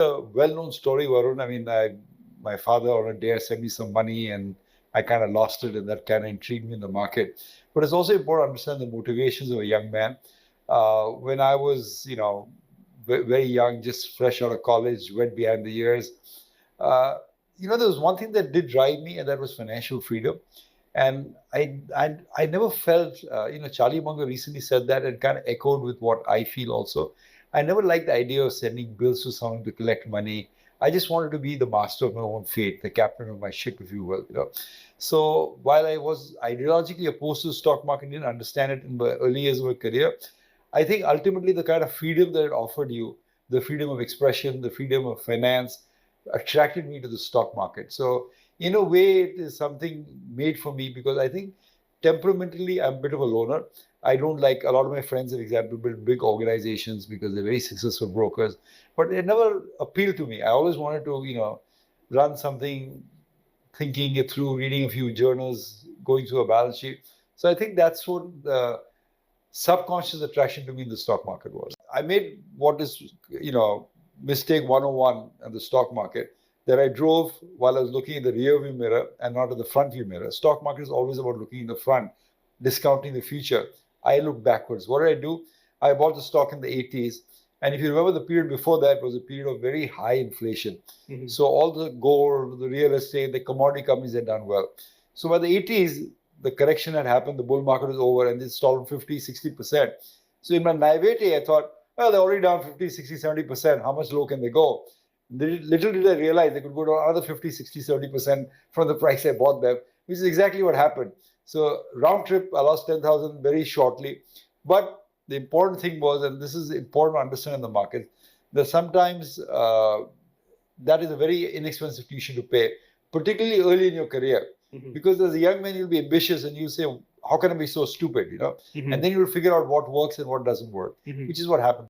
A well-known story, Varun. I mean, my father on a dare sent me some money and I kind of lost it, and that kind of intrigued me in the market. But it's also important to understand the motivations of a young man. When I was, very young, just fresh out of college, wet behind the ears, uh, there was one thing that did drive me, and that was financial freedom. And I never felt, Charlie Munger recently said that and kind of echoed with what I feel also. I never liked the idea of sending bills to someone to collect money. I just wanted to be the master of my own fate, the captain of my ship, if you will. So while I was ideologically opposed to the stock market, didn't understand it in the early years of my career, I think ultimately the kind of freedom that it offered you, the freedom of expression, the freedom of finance, attracted me to the stock market. So in a way, it is something made for me because I think temperamentally I'm a bit of a loner. I don't like a lot of my friends, for example, build big organizations because they're very successful brokers, but it never appealed to me. I always wanted to, run something, thinking it through, reading a few journals, going through a balance sheet. So I think that's what the subconscious attraction to me in the stock market was. I made what is, mistake 101 in the stock market, that I drove while I was looking in the rear view mirror and not at the front view mirror. Stock market is always about looking in the front, discounting the future. I look backwards. What did I do? I bought the stock in the 80s. And if you remember, the period before that was a period of very high inflation. Mm-hmm. So all the gold, the real estate, the commodity companies had done well. So by the 80s, the correction had happened, the bull market was over, and it stalled 50, 60%. So in my naivety, I thought, well, they're already down 50, 60, 70%. How much low can they go? Little did I realize they could go down another 50, 60, 70% from the price I bought them, which is exactly what happened. So round trip, I lost 10,000 very shortly. But the important thing was, and this is important to understand in the market, that sometimes that is a very inexpensive tuition to pay, particularly early in your career. Mm-hmm. Because as a young man, you'll be ambitious and you say, how can I be so stupid, Mm-hmm. And then you'll figure out what works and what doesn't work, mm-hmm. which is what happened.